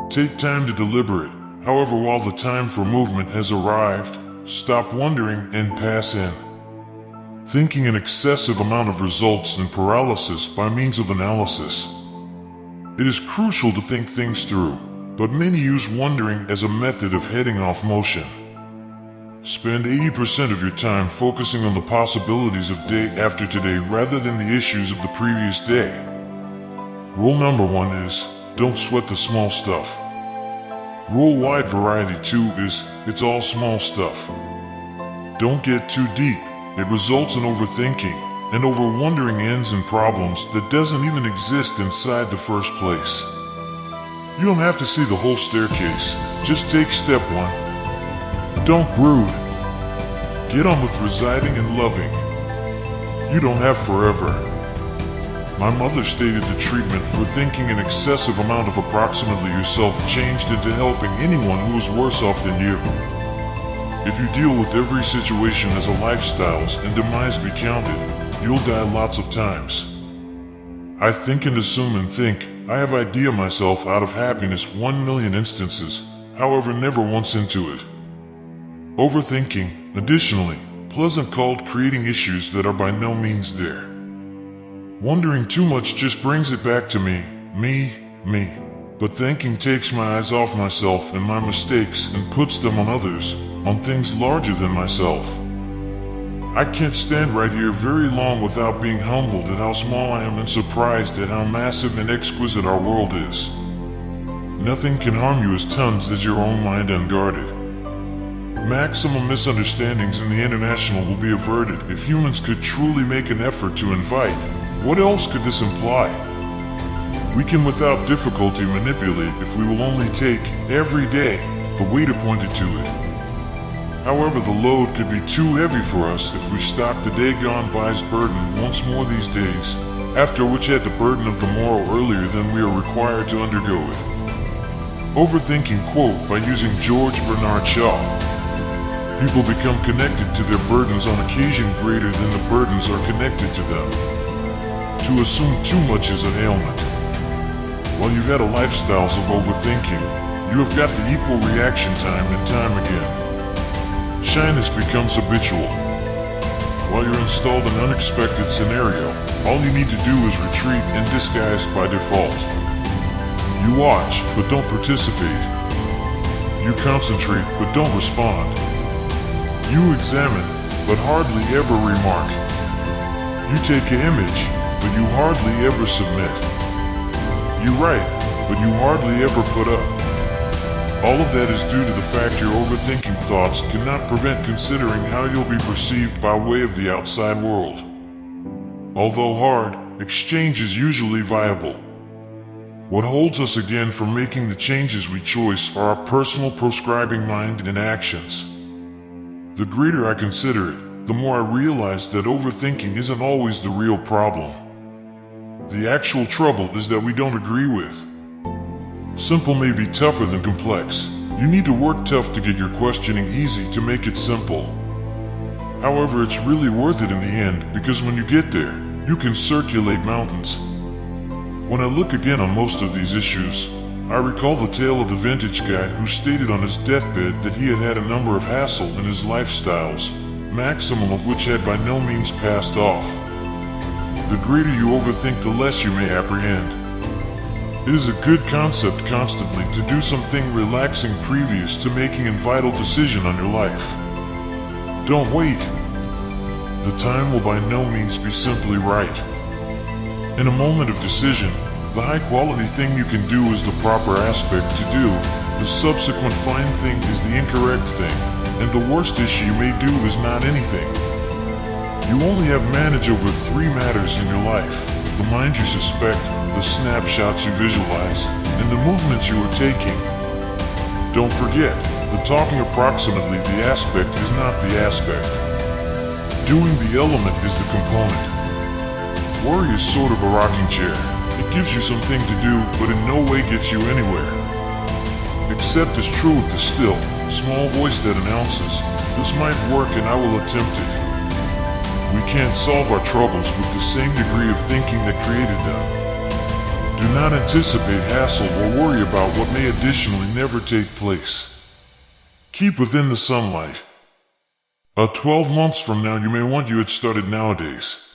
Take time to deliberate. However, while the time for movement has arrived, stop wondering and pass in. Thinking an excessive amount of results in paralysis by means of analysis. It is crucial to think things through, but many use wondering as a method of heading off motion. Spend 80% of your time focusing on the possibilities of day after today rather than the issues of the previous day. Rule number 1 is, don't sweat the small stuff. Rule wide variety 2 is, it's all small stuff. Don't get too deep. It results in overthinking, and over-wondering ends in problems that doesn't even exist inside the first place. You don't have to see the whole staircase. Just take step 1. Don't brood. Get on with residing and loving. You don't have forever. My mother stated the treatment for thinking an excessive amount of approximately yourself changed into helping anyone who is worse off than you. If you deal with every situation as a lifestyles and demise be counted, you'll die lots of times. I think and assume and think. I have idea myself out of happiness 1 million instances, however never once into it. Overthinking, additionally, pleasant called creating issues that are by no means there. Wondering too much just brings it back to me. But thinking takes my eyes off myself and my mistakes and puts them on others, on things larger than myself. I can't stand right here very long without being humbled at how small I am and surprised at how massive and exquisite our world is. Nothing can harm you as tons as your own mind unguarded. Maximum misunderstandings in the international will be averted if humans could truly make an effort to invite. What else could this imply? We can without difficulty manipulate if we will only take, every day, the weight appointed to it. However, the load could be too heavy for us if we stopped the day gone by's burden once more these days, after which had the burden of the morrow earlier than we are required to undergo it. Overthinking quote by using George Bernard Shaw. People become connected to their burdens on occasion greater than the burdens are connected to them. To assume too much is an ailment. While you've had a lifestyles of overthinking, you have got the equal reaction time and time again. Shyness becomes habitual. While you're installed in an unexpected scenario, all you need to do is retreat and disguise by default. You watch, but don't participate. You concentrate, but don't respond. You examine, but hardly ever remark. You take an image, but you hardly ever submit. You write, but you hardly ever put up. All of that is due to the fact your overthinking thoughts cannot prevent considering how you'll be perceived by way of the outside world. Although hard, exchange is usually viable. What holds us again from making the changes we choose are our personal proscribing mind and actions. The greater I consider it, the more I realize that overthinking isn't always the real problem. The actual trouble is that we don't agree with. Simple may be tougher than complex. You need to work tough to get your questioning easy to make it simple. However, it's really worth it in the end because when you get there, you can circulate mountains. When I look again on most of these issues, I recall the tale of the vintage guy who stated on his deathbed that he had had a number of hassle in his lifestyles, maximum of which had by no means passed off. The greater you overthink, the less you may apprehend. It is a good concept constantly to do something relaxing previous to making a vital decision on your life. Don't wait. The time will by no means be simply right. In a moment of decision, the high-quality thing you can do is the proper aspect to do. The subsequent fine thing is the incorrect thing, and the worst issue you may do is not anything. You only have manage over 3 matters in your life: the mind you suspect, the snapshots you visualize, and the movements you are taking. Don't forget, the talking approximately the aspect is not the aspect. Doing the element is the component. Worry is sort of a rocking chair. It gives you something to do, but in no way gets you anywhere. Accept as true with the still, small voice that announces, "This might work and I will attempt it." We can't solve our troubles with the same degree of thinking that created them. Do not anticipate hassle or worry about what may additionally never take place. Keep within the sunlight. 12 months from now you may want you had started nowadays.